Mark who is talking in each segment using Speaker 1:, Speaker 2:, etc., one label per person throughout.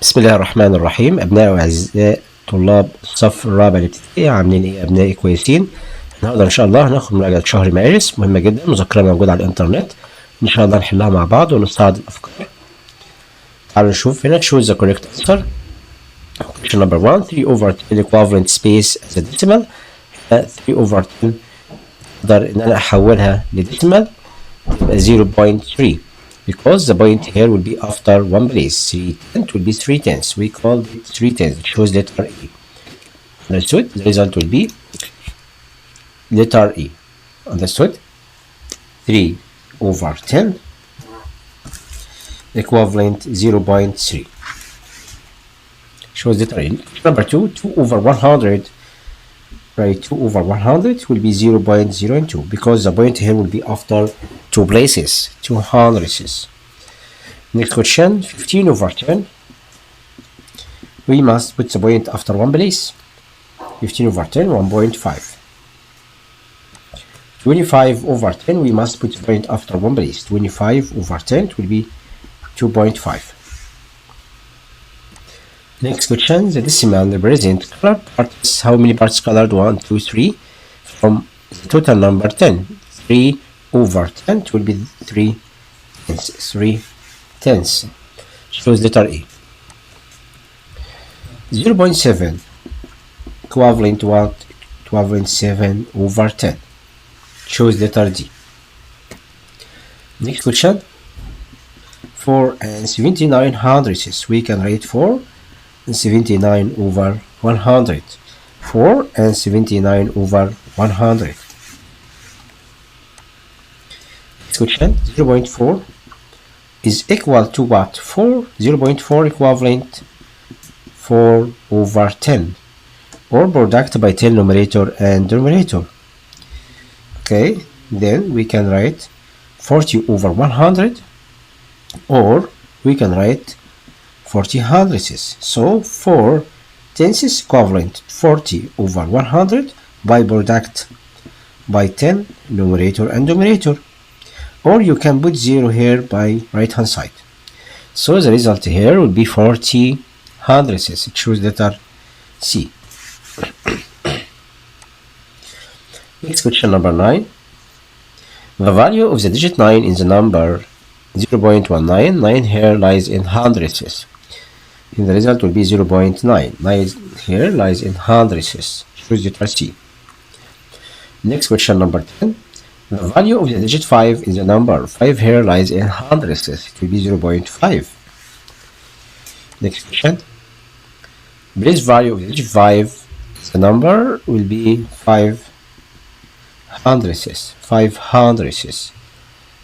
Speaker 1: بسم الله الرحمن الرحيم. أبناء وأعزاء طلاب الصف الرابع الابتدائي، عاملين إيه يا أبنائي؟ كويسين؟ النهارده إن شاء الله هناخد مراجعة شهر مارس، مهمة جدا، مذكرة موجودة على الإنترنت، إن شاء الله نحلها مع بعض ونستعرض الأفكار. تعالوا نشوف هنا. choose the correct answer. question number 1. 3/10 equivalent space as a decimal. 3/10 أقدر إن أنا أحولها لديسيمال تبقى 0.3. because the point here will be after one place. 3/10 will be 3/10. We call it 3/10. It shows letter E. Understood? The result will be letter E. Understood? 3/10 equivalent 0.3. Shows letter E. Number 2. 2/100. Right, 2/100 will be 0.02 because the point here will be after two places, 200. Next question, 15/10. We must put the point after one place. 15/10, 1.5. 25/10, we must put the point after one place. 25/10 will be 2.5. Next question, the decimal represent colored parts. How many parts colored? 1, 2, 3 from the total number 10. 3/10 will be 3/10. Shows letter E. 0.7 equivalent to what? Equivalent 7/10. Shows letter D. Next question, 4 and 79/100. We can write 4 and 79/100. 4 and 79/100. Next question, 0.4 is equal to what? 4. 0.4 equivalent 4/10 or product by 10 numerator and denominator. Okay, then we can write 40/100 or we can write 40/100. So 4/10 equivalent 40/100 by product by 10 numerator and denominator, or you can put 0 here by right hand side. So the result here will be 40/100. Choose letter C. Next question, number 9. The value of the digit 9 in the number 0.19. 9 here lies in hundredths. And the result will be 0.9. 9 here lies in hundredths. Choose letter C. Next question, number 10. The value of the digit 5 in the number 5 here lies in hundredths. It will be 0.5. Next question. Place value of the digit 5 the number will be 5 hundredths. 5 hundredths.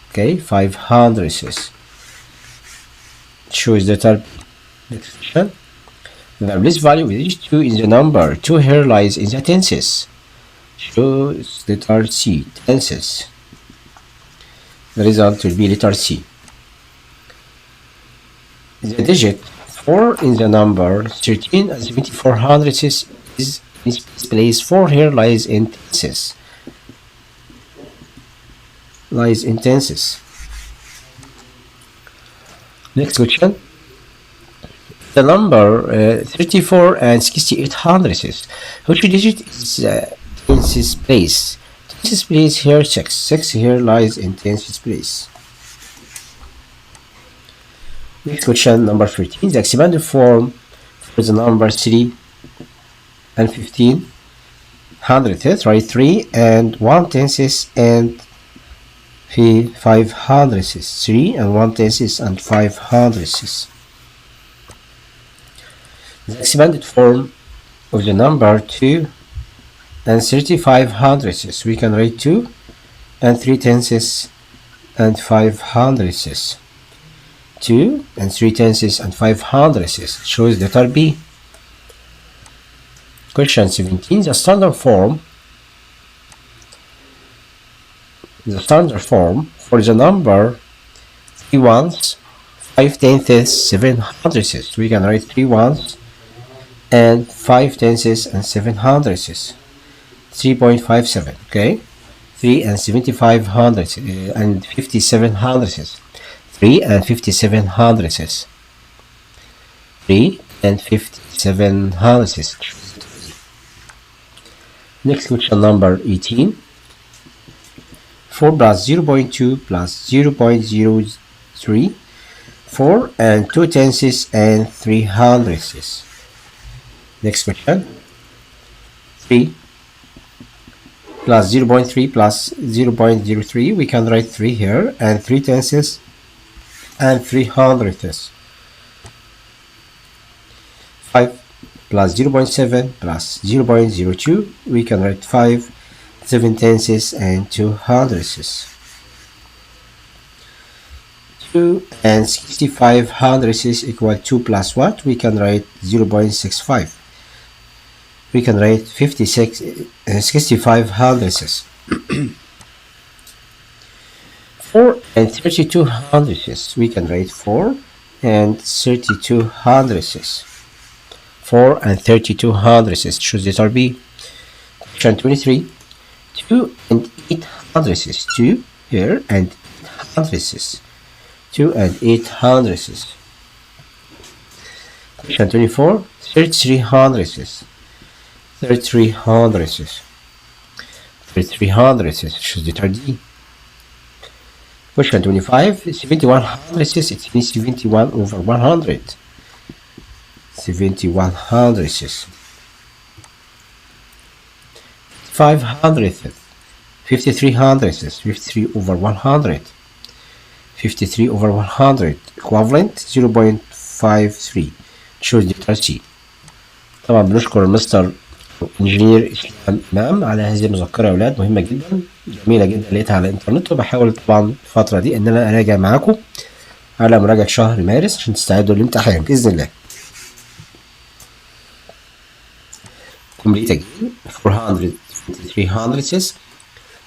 Speaker 1: Okay, 5 hundredths. Choose letter B. Next question. The place value of the digit 2 in the number 2 here lies in the tenses. Choose letter C. Tenses. The result will be letter C. The digit 4 in the number 13 and 74/100 is in place. 4 here lies in tenses. Lies in tenses. Next question. The number 34 and 68/100. Which digit is tenses place? Tenses place here 6. 6 here lies in tenses place. Next question, number 13. The expanded form for the number 3 and 15/100. Write 3 and 1/10 and 5/100. 3 and 1/10 and 5/100. The expanded form of the number 2 and 35/100. We can write 2 and 3/10 and 5/100. 2 and 3/10 and 5/100. Choose letter B. Question 17. The standard form for the number 3 ones, 5/10, 7/100. We can write 3 ones and 5/10 and 7/100. 3.57. Okay, 3 and 75/100 and 57/100. 3 and 57/100. 3 and 57 hundredths. Next question number 18. 4 plus 0.2 plus 0.03, 4 and 2 tenths and 3 hundredths. Next question. 3 plus 0.3 plus 0.03, we can write 3 here, and 3 tenths and 3 hundredths. 5 plus 0.7 plus 0.02, we can write 5, 7 tenths and 2 hundredths. 2 and 65 hundredths equal 2 plus what? We can write 0.65. We can write 65 hundredths. 4 and 32 hundredths, we can write 4 and 32 hundredths. 4 and 32 hundredths, choose letter B. Question 23. 2 and 8 hundredths, 2 here and 8 hundredths. 2 and 8 hundredths. Question 24. 33 hundredths. 33 hundredths. 33 hundredths, choose letter D. Question 25. 71 hundredths, it means 71 over 100. 71 hundredths. 5 hundredths. 53 hundredths, 53 over 100. 53 over 100 equivalent 0.53. choose letter C. طبعا بنشكر المستر انجينير اسلام امام على هذه المذكره يا اولاد، مهمه جدا جميله جدا، لقيتها على الانترنت، وبحاول طبعا الفتره دي ان انا اراجع معاكم على مراجعه شهر مارس عشان تستعدوا للامتحان باذن الله. complete again. 423 hundredths,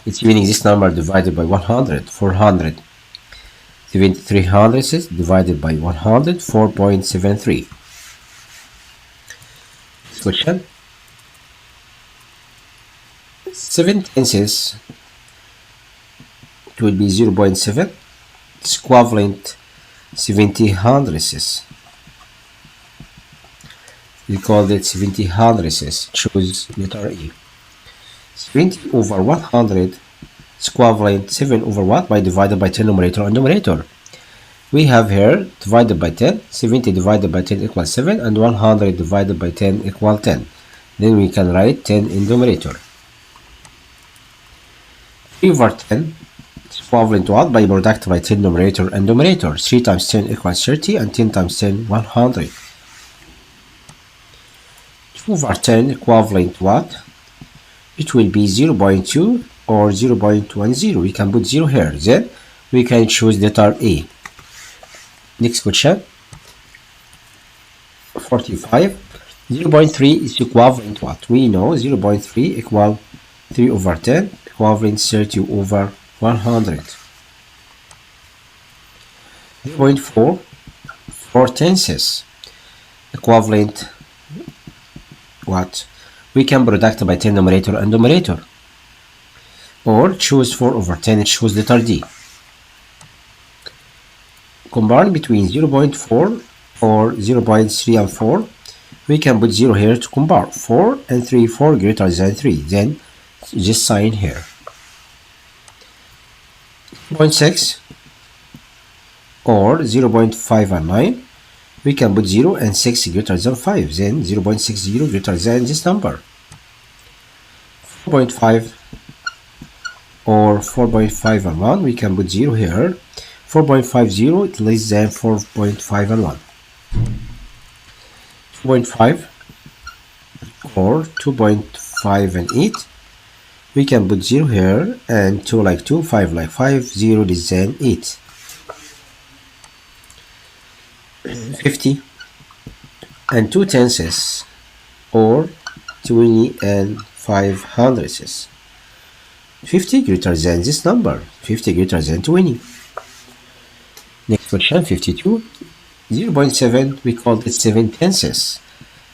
Speaker 1: it's meaning this number divided by 100. 473 hundredths divided by 100, 4.73. Question. 7 tenths, it will be 0.7. It's equivalent 70 hundredths. We call it 70 hundredths. Choose letter E. 70 over 100 is equivalent 7 over what? By divided by 10 numerator and numerator. We have here divided by 10. 70 divided by 10 equals 7, and 100 divided by 10 equals 10. Then we can write 10 in numerator. 3 over 10 is equivalent to what? By product by 10 numerator and numerator. 3 times 10 equals 30, and 10 times 10, 100. 2 over 10 equivalent to what? It will be 0.2 or 0.10. We can put 0 here. Then we can choose letter A. Next question. 45. 0.3 is equivalent to what? We know 0.3 equal 3 over 10 equivalent 30 over 100. 0.4, 4 tenths equivalent what? We can product by 10 numerator and numerator, or choose 4 over 10 and choose letter D. Combine between 0.4 or 0.3 and 4. We can put 0 here to compare. 4 and 3, 4 greater than 3. Then just sign here. 0.6 or 0.5 and 9. We can put 0 and 6 greater than 5. Then 0.60 greater than this number. 4.5 or 4.5 and 1. We can put 0 here. 4.50 less than 4.5 and 1. 2.5 or 2.5 and 8. We can put 0 here, and 2 like 2, 5 like 5, 0 less than 8. 50 and 2 tenths or 20 and 5 hundredths. 50 greater than this number. 50 greater than 20. Next question, 52. 0.7, we call it 7 tenths.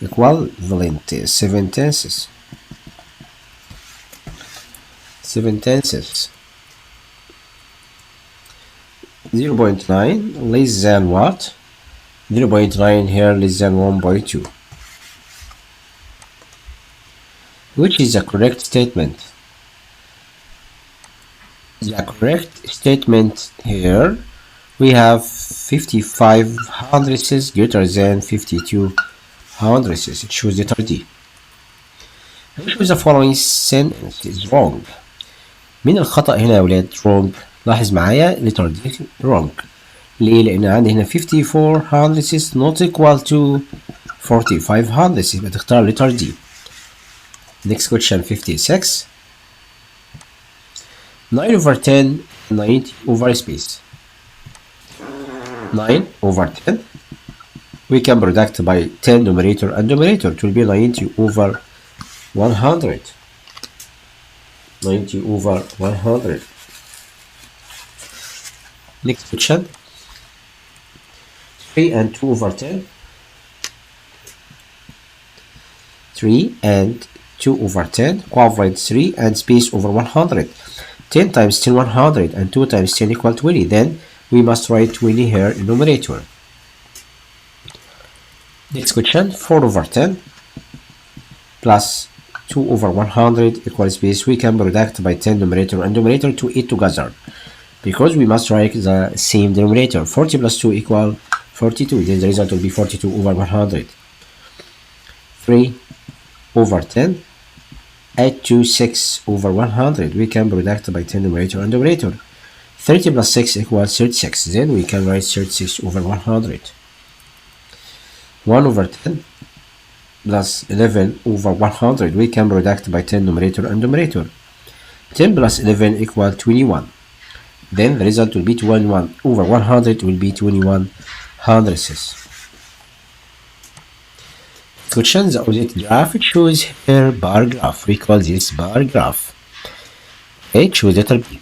Speaker 1: Equivalent 7 tenths. 7 tenths. 0.9 less than what? 0.9 here less than 1.2. Which is the correct statement? The correct statement here, we have 55 hundredths greater than 52 hundredths. Choose letter D. Which of the following sentence is wrong? مين الخطأ هنا يا ولاد؟ wrong. لاحظ معايا letter D wrong. ليه؟ لأن عندي هنا 54 hundredths not equal to 45 hundredths، يبقى تختار letter D. Next question 56. 9 over 10 90 over space. 9 over 10 we can product by 10 numerator and numerator. It will be 90 over 100. 90 over 100. Next question. 3 and 2 over 10. 3 and 2 over 10 equivalent 3 and space over 100. 10 times 10 100 and 2 times 10 equal 20. Then we must write 20 here in numerator. Next question. 4 over 10 plus 2 over 100 equals space. We can product by 10 numerator and numerator to eat together because we must write the same denominator. 40 plus 2 equal 42. Then the result will be 42 over 100. 3 over 10 add to 6 over 100. We can product by 10 numerator and numerator. 30 plus 6 equals 36. Then we can write 36 over 100. 1 over 10 plus 11 over 100. We can product by 10 numerator and numerator. 10 plus 11 equals 21. Then the result will be 21 over 100 will be 21 hundredths. Question. The opposite graph choose here bar graph. We call this bar graph. Okay, choose letter B.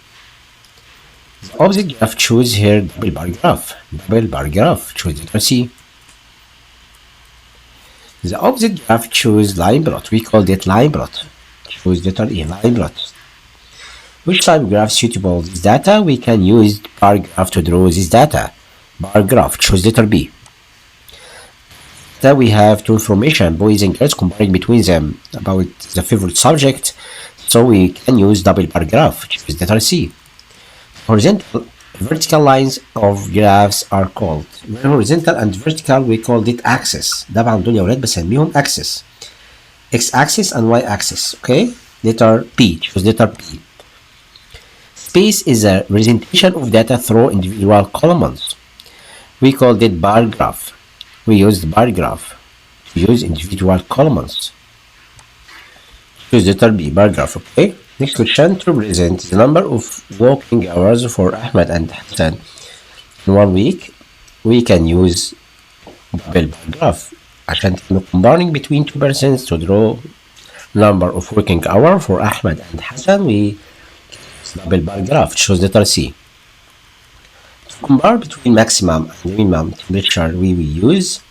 Speaker 1: The opposite graph choose here double bar graph. Double bar graph. Choose letter C. The opposite graph choose line plot. We call it line plot. Choose letter E. Line plot. Which type of graph suitable this data? We can use bar graph to draw this data. Bar graph. Choose letter B. That we have two information, boys and girls, comparing between them about the favorite subject, so we can use double bar graph. Choose letter C. Horizontal vertical lines of graphs are called horizontal and vertical we call it axis. طبعا دول يا ولاد بسميهم axis. X axis and Y axis. Okay. Letter P. Choose letter P. Space is a representation of data through individual columns. We call it bar graph. We use the bar graph to use individual columns. Choose letter B. Bar graph. Okay. Next question. To represent the number of working hours for Ahmed and Hassan in 1 week, we can use double bar graph. عشان comparing between two persons to draw number of working hour for Ahmed and Hassan, we use double bar graph. Choose letter C. To compare between maximum and minimum temperature, we will use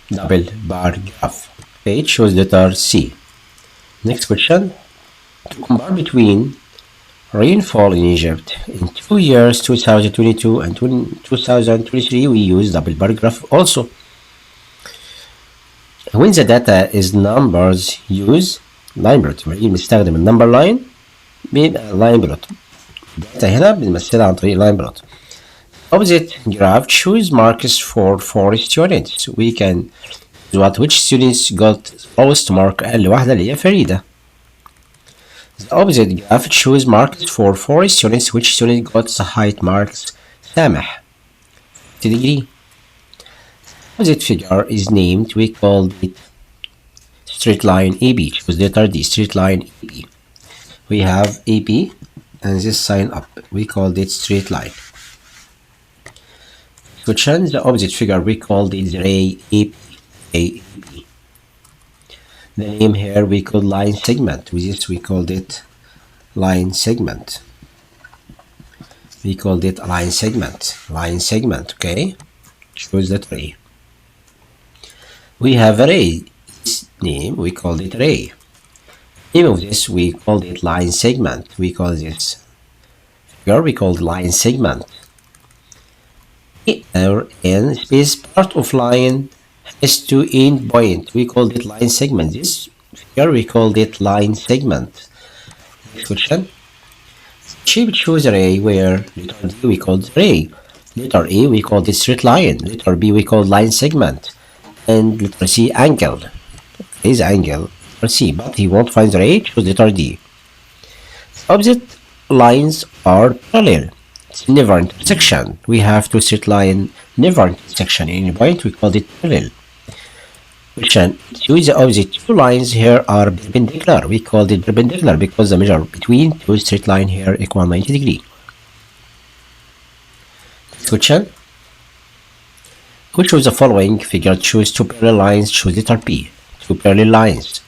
Speaker 1: double bar graph. Okay, choose letter C. Next question. To compare between rainfall in Egypt in 2 years, 2022 and 2023, we use double bar graph also. When the data is numbers, use line plot. بنستخدم النمبر لاين بيبقى line plot. الداتا هنا بنمثلها عن طريق line plot. Opposite graph choose marks for 4 students. We can which students got lowest mark أقل واحدة اللي هي فريدة. The opposite graph choose marks for 4 students. Which student got the highest marks? سامح. 50 degree. Opposite figure is named. We call it straight line AB. Choose letter D. Straight line AB. We have AB and this sign up. We called it straight line. To change the opposite figure, we called it ray AB. AB. The name here we call line segment. With this we called it line segment. We called it line segment. Line segment. Okay. Choose letter A. We have array. This name we called it array. Name of this we called it line segment. We call this figure we called line segment. Our in space part of line has to end point. We called it line segment. This figure we called it line segment. Next question. Shape shows array where letter D we called array. Letter A we called it straight line. Letter B we called line segment. And letter C angle. Is angle. Letter C, but he won't find the array, choose letter D. Opposite lines are parallel. It's never intersection. We have two straight line, never intersection. In any point we called it parallel. Question. Choose the opposite two lines here are perpendicular. We called it perpendicular because the measure between two straight line here equal 90 degree. Question. Which of the following figure choose two parallel lines? Choose letter P. Two parallel lines.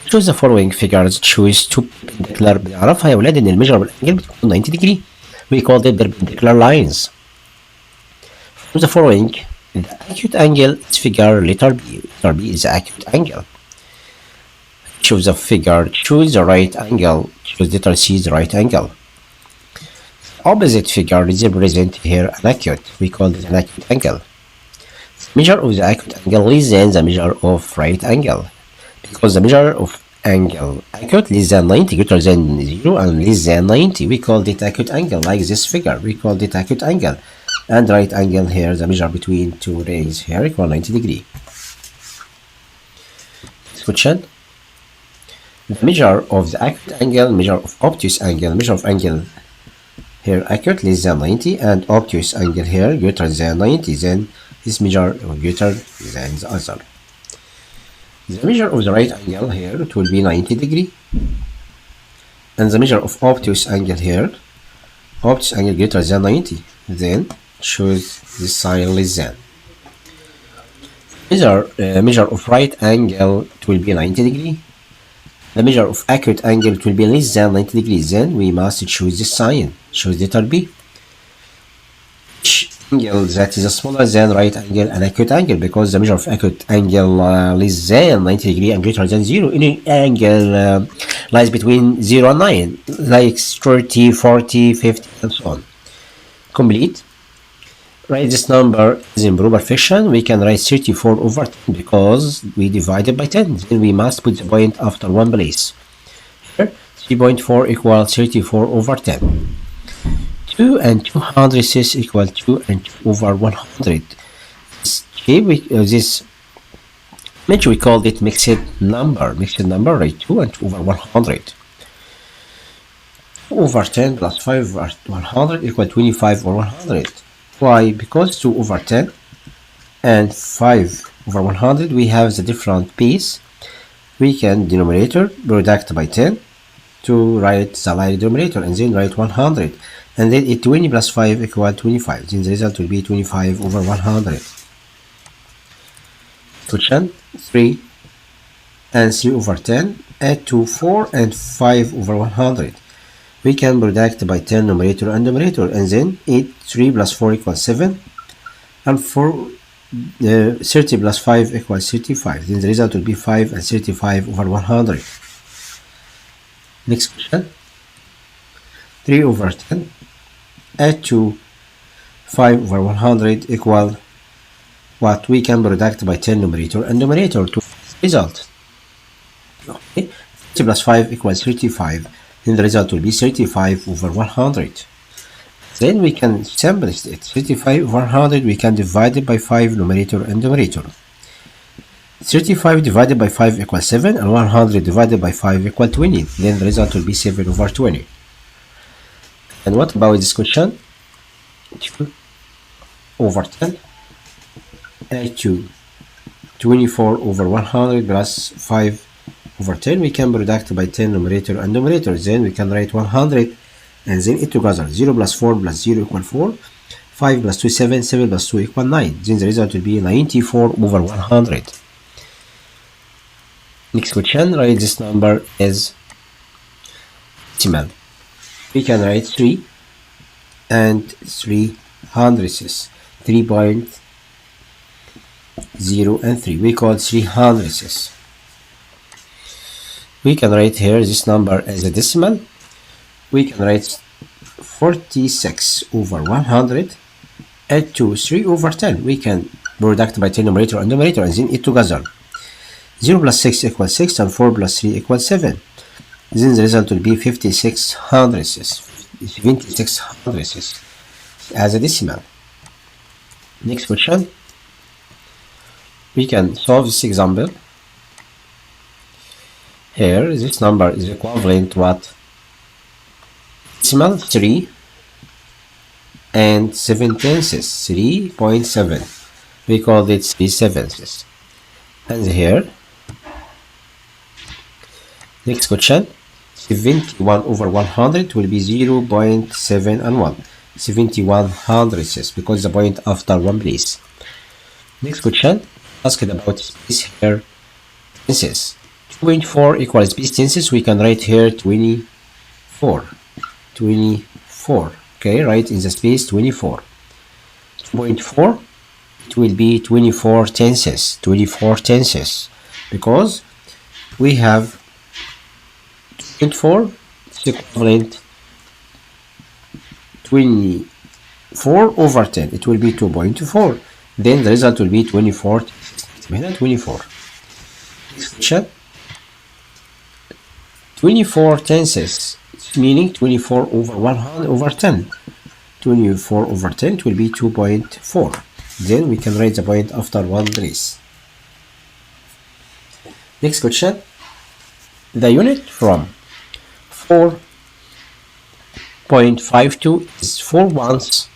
Speaker 1: Which of the following figures choose two perpendicular؟ بنعرفها يا ولاد ان الميجر بالانجل بتكون 90 degree. We called it perpendicular lines. From the following, the acute angle is figure letter B. Letter B is the acute angle. Choose the figure, choose the right angle. Choose letter C, the right angle. Opposite figure is represent here an acute. We call it an acute angle. Measure of the acute angle less than the measure of right angle. Because the measure of angle acute less than 90 greater than 0 and less than 90. We called it acute angle like this figure. We called it acute angle. And right angle here, the measure between two rays here equal 90 degree. Next question. The measure of the acute angle, measure of obtuse angle, measure of angle here acute less than 90 and obtuse angle here greater than 90, then this measure greater than the other. The measure of the right angle here, it will be 90 degree. And the measure of obtuse angle here, obtuse angle greater than 90. Then choose this sign less than. Measure of right angle, it will be 90 degree. The measure of acute angle, it will be less than 90 degrees. Then we must choose this sign. Choose letter B. Angle that is smaller than right angle and acute angle, because the measure of acute angle less than 90 degree and greater than 0. Any angle lies between 0 and 9, like 30, 40, 50, and so on. Complete. Write this number is in proper fraction. We can write 34 over 10 because we divided by 10. Then we must put the point after one place. Here, 3.4 equals 34 over 10. 2 and 200 equal 2 and 2 over 100. This image we called it mixed number. Mixed number, right? 2 and 2 over 100. 2 over 10 plus 5 over 100 equal 25 over 100. Why? Because 2 over 10 and 5 over 100 we have the different base. We can denominator product by 10 to write the like denominator and then write 100. And then 20 plus 5 equal 25. Then the result will be 25 over 100. Question 3 and 3 over 10. Add to 4 and 5 over 100. We can product by 10 numerator and numerator. And then 3 plus 4 equals 7. And 30 plus 5 equals 35. Then the result will be 5 and 35 over 100. Next question. 3 over 10. Add to 5 over 100 equal what? We can product by 10 numerator and numerator to result. Okay. 30 plus 5 equals 35. Then the result will be 35 over 100. Then we can simplify it. 35 over 100 we can divide it by 5 numerator and numerator. 35 divided by 5 equals 7 and 100 divided by 5 equals 20. Then the result will be 7 over 20. And what about this question? 2 over 10 add to 24 over 100 plus 5 over 10. We can product by 10 numerator and numerator. Then we can write 100 and then it together. 0 plus 4 plus 0 equal 4. 5 plus 2 7. 7 plus 2 equal 9. Then the result will be 94 over 100. Next question. Write this number as decimal. We can write 3 and 3 hundredths. 3.0 and 3. We call 3 hundredths. We can write here this number as a decimal. We can write 46 over 100 add to 3 over 10. We can product by 10 numerator and numerator and then it together. 0 plus 6 equals 6 and 4 plus 3 equals 7. Then the result will be 56 hundredths. 76 hundredths as a decimal. Next question. We can solve this example. Here, this number is equivalent to what? Decimal 3 and 7 tenths, 3.7. We call it 3 sevenths. And here, next question, 71 over 100 will be 0.7 and 1. 71 hundredths because the point after one place. Next question, asked about space here tenses. 2.4 equals space tenses. We can write here 24. 24. Okay, right in the space 24. 2.4, it will be 24 tenses. 24 tenses because we have 2.4 is equivalent 24 over 10. It will be 2.4. Then the result will be 24. 24. Next question. 24 tenses, meaning 24 over 100 over 10. 24 over 10, it will be 2.4. Then we can write the point after one place. Next question. The unit from 4.52 is 4 ones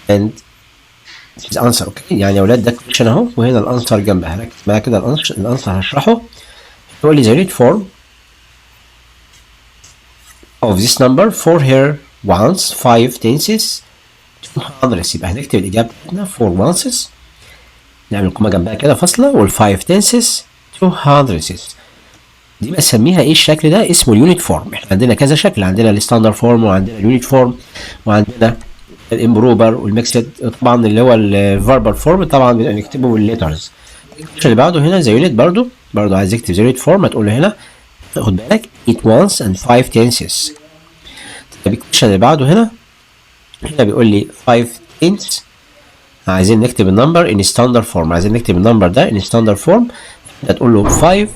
Speaker 1: and this is answer. Okay, يعني يا ولاد ده question اهو وهنا الانسر جنبها. ركز معايا كده الانسر هشرحه. يقول لي the unit form of this number 4 here ones 5 tenths 200. يبقى هنكتب الإجابة بتاعتنا 4 ounces نعمل قومة جنبها كده فاصلة وال 5 tenths 200. دي بسميها ايه الشكل ده؟ اسمه اليونت فورم. احنا عندنا كذا شكل، عندنا الستاندرد فورم وعندنا اليونت فورم وعندنا الامبروبر والميكسد. طبعا اللي هو الفيربال فورم طبعا بنكتبه بالليترز. اللي بعده هنا زي يونت برضو عايز اكتب زي يونت فورم هتقول له هنا خد بالك 8 ones and 5 tenths. طيب الكويشن اللي بعده هنا بيقول لي 5 tenths. عايزين نكتب النمبر ان ستاندرد فورم، عايزين نكتب النمبر ده ان ستاندرد فورم. هتقول له 5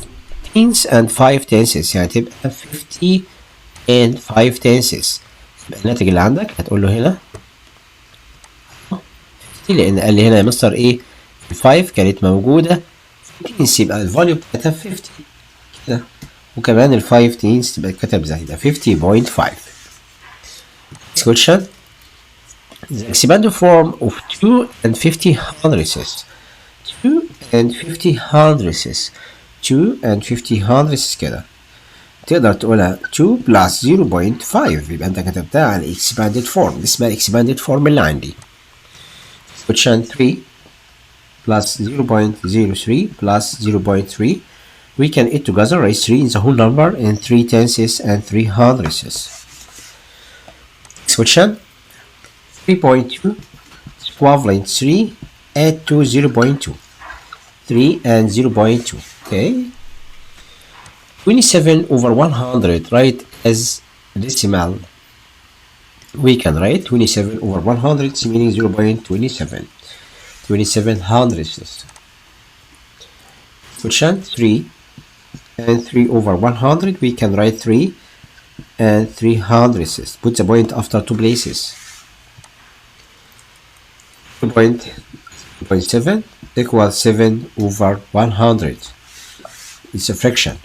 Speaker 1: tenths and 5 tenths يعني تبقى 50 and 5 tenths. يبقى الناتج اللي عندك هتقول له هنا 50 لان قال لي هنا يا مستر ايه ال 5 كانت موجوده tenths يبقى الفاليو بتاعتها 50 كده، وكمان ال 5 tenths تبقى اتكتب زي ده 50.5. Next question. The expanded form of 2 and 50 hundredths. 2 and 50 hundredths. 2 and 50 hundredths كده تقدر تقولها 2 plus 0.5 يبقى انت كتبتها على expanded form. دي اسمها expanded form اللي عندي. Question 3 plus 0.03 plus 0.3. We can add together raise 3 in the whole number in 3 tenths and 3 hundredths. Next question. 3.2 is equivalent 3 add to 0.2. 3 and 0.2. Okay. 27 over 100 write as decimal. We can write 27 over 100 meaning 0.27. 27 hundredths. Question 3 and 3 over 100 we can write 3 and 3 hundredths. Put the point after two places. 2.7 equals 7 over 100. It's a fraction.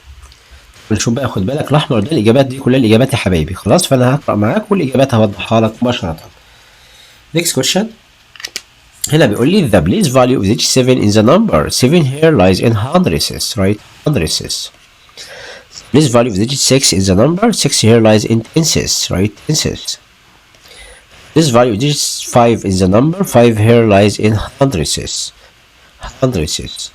Speaker 1: نشوف بقى خد بالك الاحمر ده الاجابات دي كلها الاجابات يا حبايبي خلاص، فانا هقرا معاك والاجابات هوضحها لك مباشره. Next question. هنا بيقول لي the place value of each 7 in the number 7 here lies in hundredths, right? Hundredths. Place value of each 6 in the number 6 here lies in tenths, right? Tenths. This value of each 5 in the number 5 here lies in hundredths. Hundredths.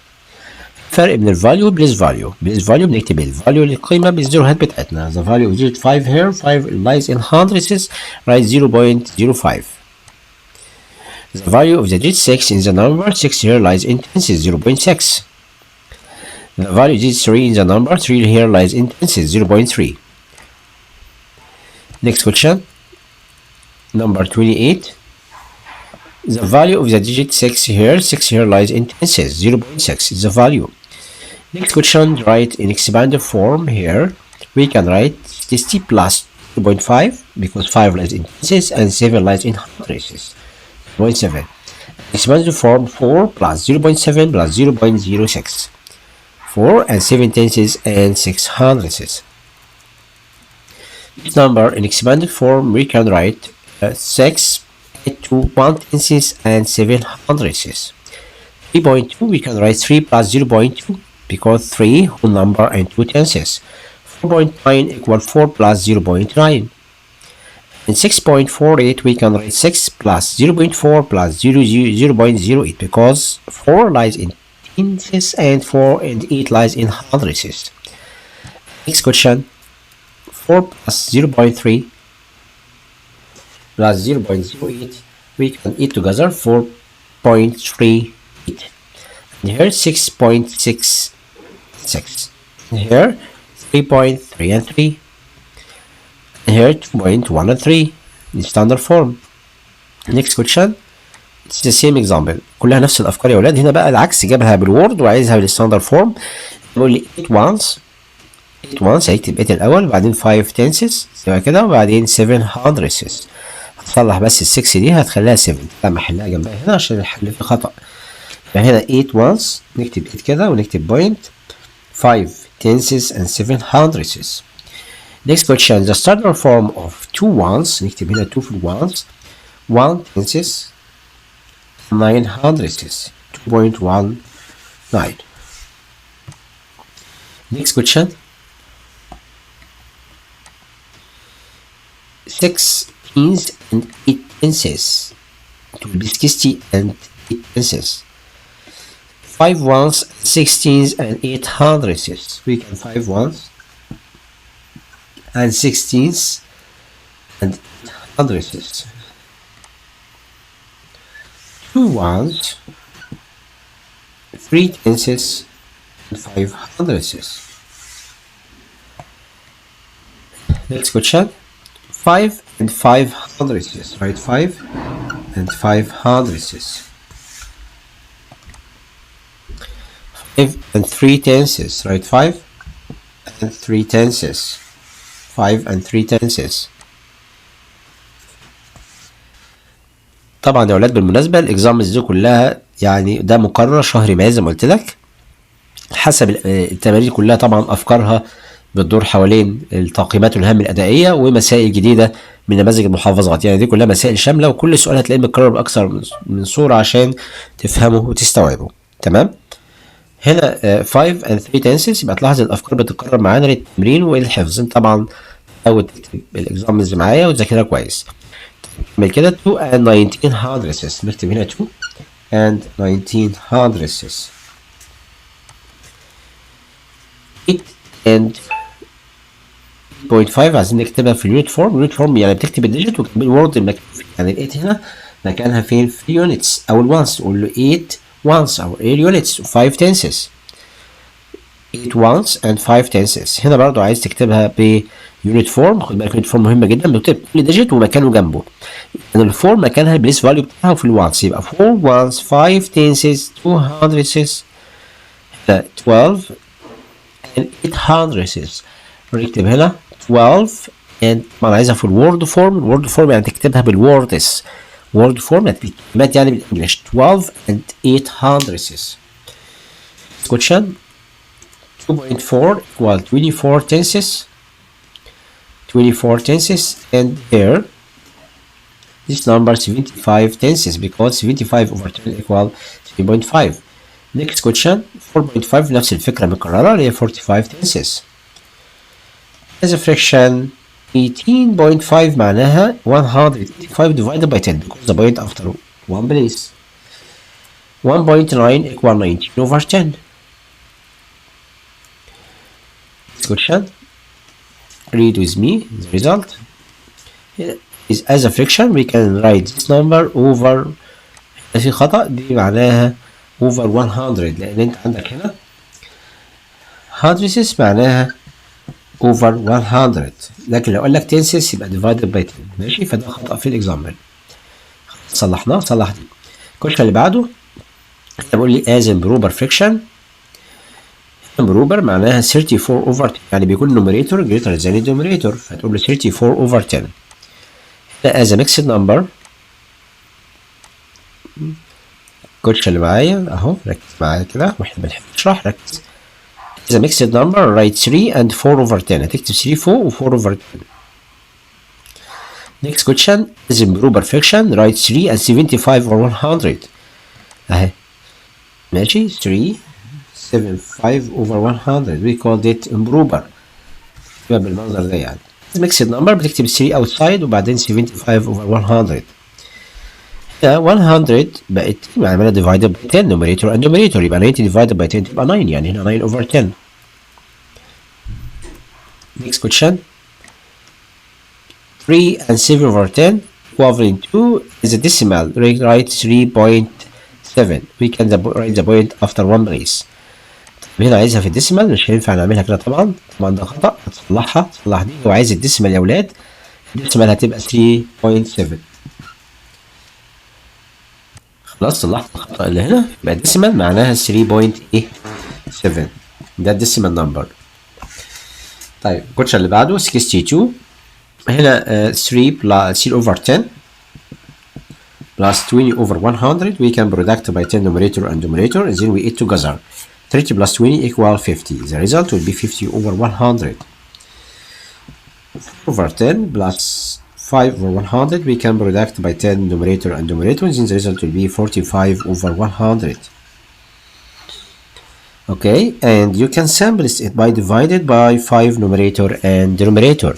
Speaker 1: فرق بين الفاليو بليس فاليو. بليس فاليو بنكتب الفاليو القيمة بالزيروهات بتاعتنا. The value of digit 5 here 5 lies in hundredths, write 0.05. The value of the digit 6 in the number 6 here lies in tenths, 0.6. The value of digit 3 in the number 3 here lies in tenths, 0.3. Next question. Number 28. The value of the digit 6 here, 6 here lies in tenses. 0.6 is the value. Next question, write in expanded form here. We can write 60 plus 2.5 because 5 lies in tenses and 7 lies in hundredths. 0.7. Expanded form 4 plus 0.7 plus 0.06. 4 and 7 tenths and 6 hundredths. This number in expanded form we can write 6 to 1 tenths and 7 hundredths. 3.2 we can write 3 plus 0.2 because 3 whole number and 2 tenths. 4.9 equal 4 plus 0.9. In 6.48 we can write 6 plus 0.4 plus 0.08 because 4 lies in tenths and 4 and 8 lies in hundredths. Next question, 4 plus 0.3 plus 0.08 we can eat together 4.38. And here 6.66. And here 3.3 and 3. And here 2.1 and 3 in standard form. Next question, it's the same example. كلها نفس الافكار يا اولاد. هنا بقى العكس، جابها بالوورد وعايزها بالستاندرد فورم. بيقول لي 8 once هيكتب 8 الاول وبعدين 5 tenths زي كده وبعدين 7 hundredths. هتصلح بس ال 6 دي هتخليها 7. لما احلها جنبها هنا عشان الحل فيه خطأ. فهنا 8 once نكتب 8 كده ونكتب بوينت 5 tenths and 7 hundredths. Next question, the standard form of 2 ones نكتب هنا 2 في ones 1 tenths 9 hundredths 2.19. Next question, 6 teens and 8 tenths. It will be 60 and 8 tenths. 5 ones, 6 teens and 8 hundredths. We can 5 ones and 6 teens and 8 hundredths. 2 ones, 3 tenths and 5 hundredths. Next question, 5 and 5 hundredths. Right, 5 and 5 hundredths. 5 and 3 tenths. Right, 5 and 3 tenths. 5 and 3 tenths. طبعا يا اولاد بالمناسبه الاكزامز دي كلها يعني ده مقرر شهر مايو زي ما قلت لك. حسب التمارين كلها طبعا افكارها بتدور حوالين التقييمات والمهام الادائيه ومسائل جديده من نماذج المحافظات. يعني دي كلها مسائل شامله وكل سؤال هتلاقيه متكرر باكثر من صوره عشان تفهمه وتستوعبه. تمام. هنا 5 and 3 tenths يبقى تلاحظ الافكار بتتكرر معانا للتمرين والحفظ. انت طبعا حاول تكتب الاكزامز معايا وتذاكرها كويس. نعمل كده 2 and 19 hundredths. نكتب هنا 2 and 19 hundredths. 8 and 0.5 عايزين نكتبها في اليونت فورم. اليونت فورم يعني بتكتب الديجيت وجنب الورد المكان فيه. يعني ال 8 هنا مكانها فين؟ في اليونتس او الوانس. تقول له 8 ones او 8 units و 5 tenths. 8 ones and 5 tenths. هنا برضو عايز تكتبها بيونت فورم. خد بالك يونت فورم مهمه جدا. بتكتب كل ديجيت ومكانه جنبه. يعني الفورم مكانها البليس فاليو بتاعها في الوانس. يبقى 4 ones 5 tenths 2 hundredths 12 and 8 hundredths. نكتب هنا 12 and طبعا عايزها في الوورد فورم. الوورد فورم يعني تكتبها بالوردس. word format بالكلمات يعني بالانجلش. 12 and 8 hundredths. question 2.4 equal 24 tenths. 24 tenths and here this number 75 tenths because 75 over 10 equal 3.5. next question 4.5 نفس الفكرة مكررة اللي هي 45 tenths. as a fraction 18.5 معناها 185 divided by 10 because the point after one place. 1.9 equal 19 over 10. Next question. Read with me the result. Here is as a fraction we can write this number over. في خطأ دي معناها over 100 لأن أنت عندك هنا hundredths معناها over 100 لكن لو قال لك tenths يبقى divided by 10. ماشي. فده خطأ في الإكزامبل. صلحناه. صلح دي. الكويشن اللي بعده بيقول لي as improper fraction. improper معناها 34 over 10 يعني بيكون numerator greater than denominator، فتقول له 34 over 10. هنا as a mixed number. الكوتش اللي معايا اهو، ركز معايا كده واحنا بنحب نشرح، ركز. as a mixed number write 3 and 4 over 10. هتكتب 3 فوق و 4 over 10. next question as improper fraction write 3 and 75 over 100 اهي ماشي. 3 75 over 100 we called it improper. يبقى بالمنظر ده يعني. mixed number بتكتب 3 outside وبعدين 75 over 100. 100 بقت عمالة divided by 10 numerator and numerator، يبقى 90 divided by 10 تبقى 9 يعني هنا 9 over 10. next question 3 and 7 over 10 equivalent to is a decimal write 3.7 we can write the point after one place. هنا عايزها في الديسيمال، مش هينفع نعملها كده طبعا ده خطأ، هتصلحها تصلح دي. هو عايز الديسيمال يا ولاد، الديسيمال هتبقى 3.7. خلاص صلحت الخطأ اللي هنا، يبقى الديسيمال معناها 3.7 ده الديسيمال نمبر. طيب الكوتش اللي بعده 62. هنا 3 plus 3 over 10 plus 20 over 100 we can product by 10 numerator and denominator and then we add together. 30 plus 20 equal 50. The result will be 50 over 100. 4 over 10 plus 5 over 100 we can product by 10 numerator and denominator and then the result will be 45 over 100. Okay, and you can sample it by divided by 5 numerator and denominator.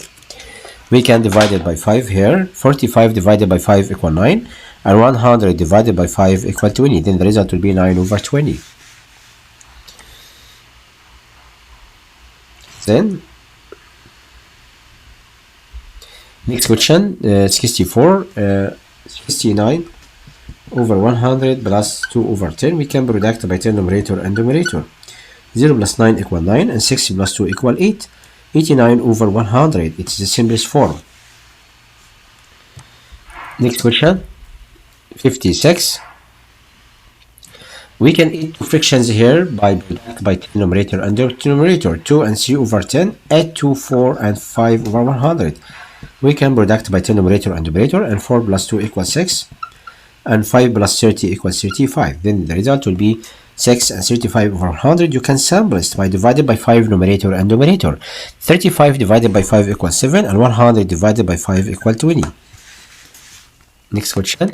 Speaker 1: We can divide it by 5 here. 45 divided by 5 equal 9 and 100 divided by 5 equal 20. Then the result will be 9 over 20. Then next question 64 69 over 100 plus 2 over 10 we can product by 10 numerator and denominator. 0 plus 9 equal 9 and 60 plus 2 equal 8. 89 over 100. It's the simplest form. Next question 56. We can add two fractions here by product by 10 numerator and denominator. 2 and 3 over 10. Add 2, 4 and 5 over 100. We can product by 10 numerator and denominator, and 4 plus 2 equals 6 and 5 plus 30 equals 35. Then the result will be 6 and 35 over 100. You can sample it by divided by 5 numerator and denominator. 35 divided by 5 equals 7 and 100 divided by 5 equals 20. Next question.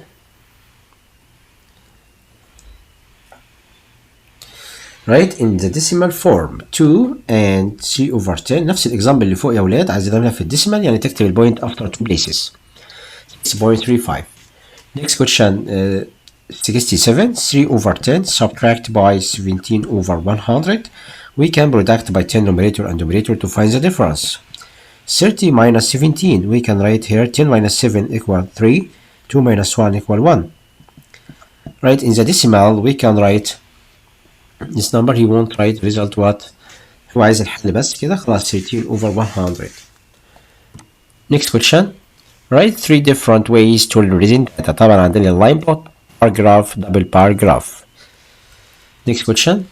Speaker 1: Right in the decimal form 2 and 3 over 10. نفس الاكزامبل اللي فوق يا ولاد، عايز نعملها في الديسيمال يعني تكتب البوينت after two places. 6.35. Next question 67. 3 over 10 subtract by 17 over 100. We can product by 10 numerator and denominator to find the difference. 30 minus 17. We can write here 10 minus 7 equal 3. 2 minus 1 equal 1. Right in the decimal we can write this number. He won't write result what. هو عايز الحل بس كده. خلاص 13 over 100. Next question. Write 3 different ways to represent data. طبعا عندنا اللاين بلوت، bar graph, double bar graph. Next question.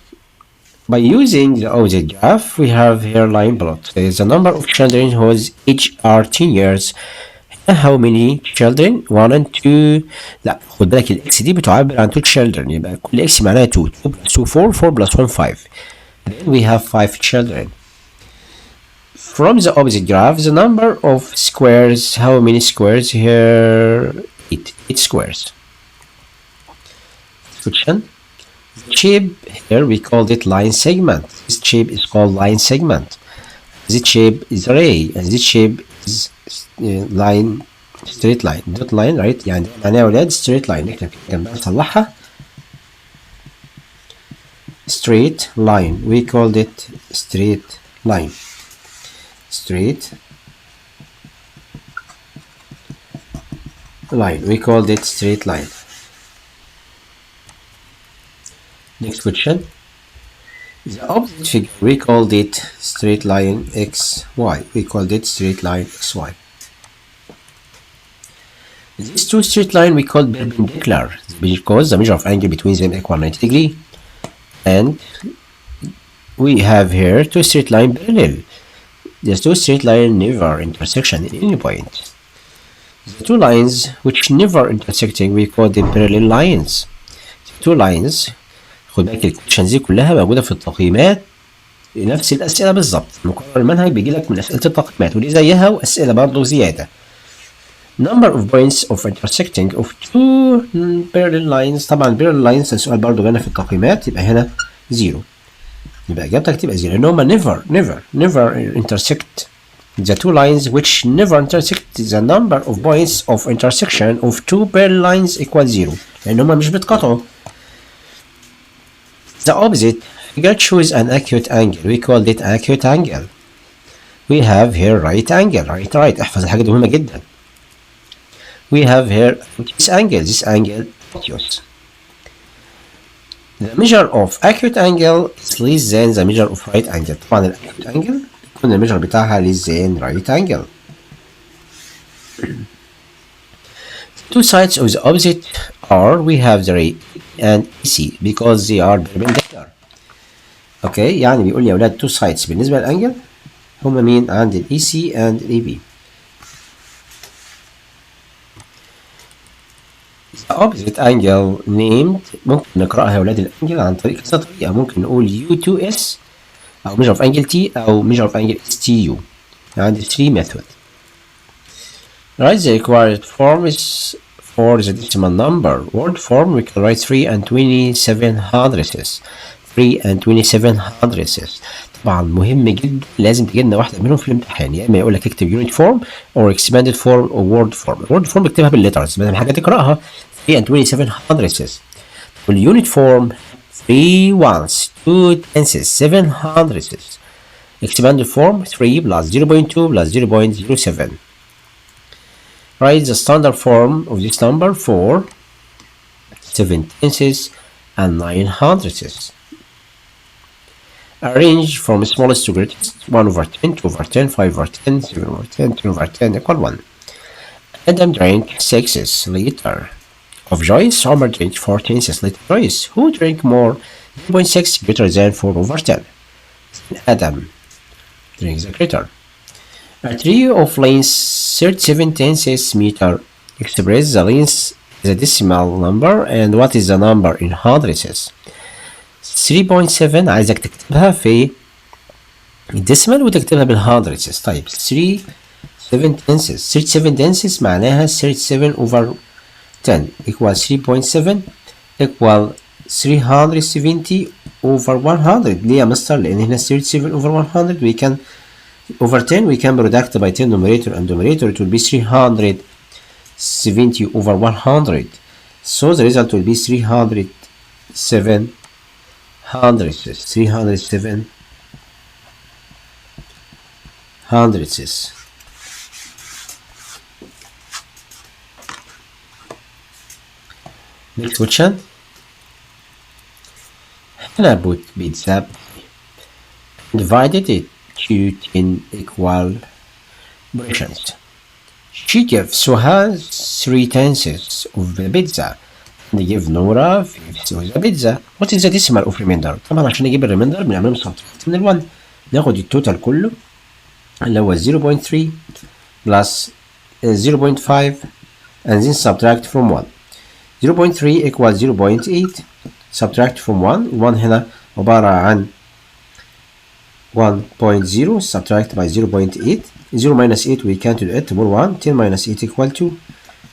Speaker 1: By using the object graph we have here line plot. There is a number of children whose age are 10 years. How many children? 1 and 2. لا خد بالك الاكس دي بتعبر عن 2 children، يبقى كل اكس معناها 2. 2 plus 2 4. 4 plus 1 5. Then we have 5 children. From the opposite graph, the number of squares, how many squares here? 8. 8 squares. Question. The shape here we called it line segment. This shape is called line segment. This shape is ray and this shape is line straight line. Dot line right؟ يعني معناها يا ولاد straight line. نكتب كده بقى نصلحها. Straight line. We called it straight line. Straight line. We called it straight line. Next question. The opposite figure we called it straight line XY. We called it straight line XY. These two straight line we call perpendicular because the measure of angle between them equal 90 degree. And we have here two straight line parallel. The two straight line never intersection in any point. The two lines which never intersecting we call them parallel lines. The two lines خد بالك الكويشنز دي كلها موجودة في التقييمات نفس الأسئلة بالظبط. مقرر المنهج بيجي لك من أسئلة التقييمات ودي زيها وأسئلة برضه زيادة. Number of points of intersecting of two parallel lines. طبعا parallel lines السؤال برضه جانا في التقييمات يبقى هنا 0. يبقى إجابتك تبقى 0 لأن هما never intersect. The two lines which never intersect the number of points of intersection of two parallel lines equal 0 لأن هما مش بيتقاطعوا. The opposite figure shows an acute angle. We call it acute angle. We have here right angle. Right. احفظ الحاجة دي مهمة جدا. We have here this angle. This angle obtuse. The measure of acute angle is less than the measure of right angle. طبعا ال acute angle يكون الميجر بتاعها less than right angle. Two sides of the opposite are we have the ray and AC because they are perpendicular. اوكي يعني بيقول لي يا اولاد two sides بالنسبه للانجل هما مين؟ عندي ال AC and ال AB. The opposite angle named ممكن نقراها يا اولاد الانجل عن طريق كذا طريقه. ممكن نقول U2S او measure of angle T او measure of angle STU. عندي 3 method. Write the required form is for the decimal number. Word form we can write 3 and 27 hundredths. 3 and 27 hundredths. طبعا مهم جدا لازم تجي لنا واحده منهم في الامتحان يا اما يقول لك اكتب يونت فورم او expanded form او word form. الورد فورم اكتبها بالليترز بدل ما حاجه تقراها 3 and 27 hundredths. واليونت فورم 3 ones 2 tenths 7 hundredths. Expanded form 3 plus 0.2 plus 0.07. Write the standard form of this number for 7 tenths and 9 hundredths. Arrange from smallest to greatest 1 over 10, 2 over 10, 5 over 10, 7 over 10, 10 over 10 equal 1. Adam drank 6 liters of juice. Homer drank 4 tenths liter juice. Who drank more? 0.6 greater than 4 over 10. Adam drinks the greater. A tree of length 37 tenths meter. Express the length as a decimal number and what is the number in hundredths. 3.7 عايزك تكتبها في الديسمال وتكتبها بالهندردثs. طيب 37 tenths معناها 37 over 10 equal 3.7 equal 370 over 100. ليه يا مستر؟ لأن هنا 37 over 100 we can over 10 we can product by 10 numerator and denominator it will be 370 over 100. So the result will be 307 hundredths. 307 hundredths. Next question. Hannah put pizza divided it to 10 equal portions. She gives Suha 3 tenths of the pizza and give Nora 5 of the pizza. What is the decimal of remainder? طبعا عشان نجيب الريميندر بنعمله subtract من ال1 ناخد التوتال كله اللي هو 0.3 plus 0.5 and then subtract from 1. 0.3 equals 0.8 subtract from 1. 1 هنا عبارة عن 1.0 subtract by 0.8. 0 minus 8 we can't do it more 1. 10 minus 8 equal 2.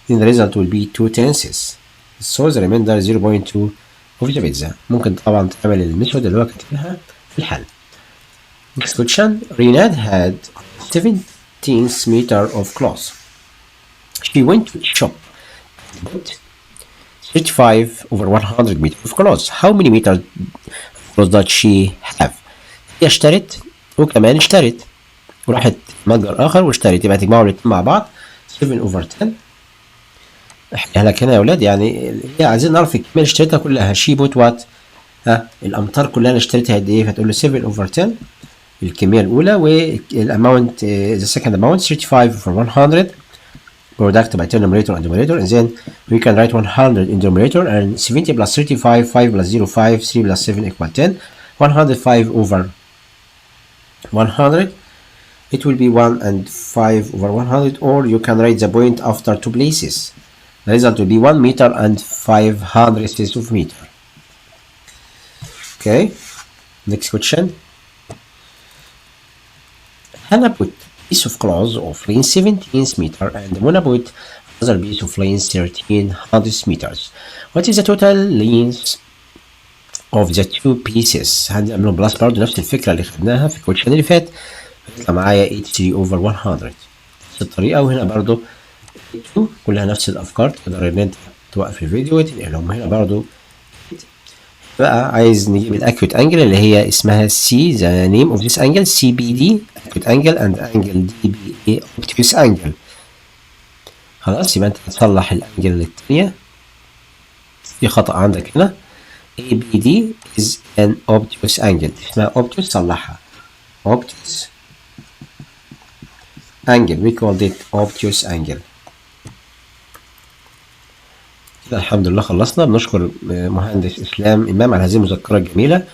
Speaker 1: Then the result will be 2 tenths. So the remainder 0.2 of the pizza. ممكن طبعا تعمل الميثود اللي هو كاتبها في الحل. Next question. Renad had 17 meters of cloth. She went to the shop and bought 35 over 100 meters of clothes. How many meters of clothes does she have? هي اشترت وكمان اشترت وراحت متجر آخر واشترت يبقى تجمعوا الاتنين مع بعض 7 over 10. احنا لك هنا يا ولاد يعني هي عايزين نعرف الكمية اللي اشتريتها كلها. she bought what؟ الأمتار كلها اللي اشتريتها قد إيه؟ فتقول له 7 over 10 الكمية الأولى والأماونت the second amount 35 over 100 product by numerator and denominator, and then we can write 100 in denominator and 70 plus 35, 5 plus 0, 5, 3 plus 7 equal 10. 105 over 100, it will be 1 and 5 over 100, or you can write the point after two places. The result will be 1 meter and 500 spaces of meter. Okay, next question. Hannah put piece of cloth of length 17 meter and Mona put another piece of length 1300 meters. What is the total length of the two pieces؟ هنعملهم بلس برضه نفس الفكرة اللي خدناها في الكويشن اللي فات. هيطلع معايا 83 over 100 نفس الطريقة، وهنا برضه كلها نفس الأفكار. تقدر إن أنت توقف الفيديو وتنقلهم. هنا برضه بقى عايز نجيب الاكيوت انجل اللي هي اسمها سي، ذا نيم اوف ذيس انجل سي بي دي اكيوت انجل اند انجل دي بي اي اوبتيوس انجل. خلاص، يبقى انت هتصلح الانجل الثانيه. في خطأ عندك هنا، اي بي دي از ان اوبتيوس انجل، اسمها اوبتيوس، صلحها اوبتيوس انجل، وي كول ات اوبتيوس انجل. الحمد لله خلصنا. بنشكر مهندس اسلام امام على هذه المذكره الجميله.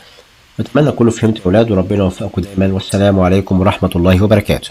Speaker 1: اتمنى كله فهمت يا اولاد، وربنا يوفقكم دايما، والسلام عليكم ورحمه الله وبركاته.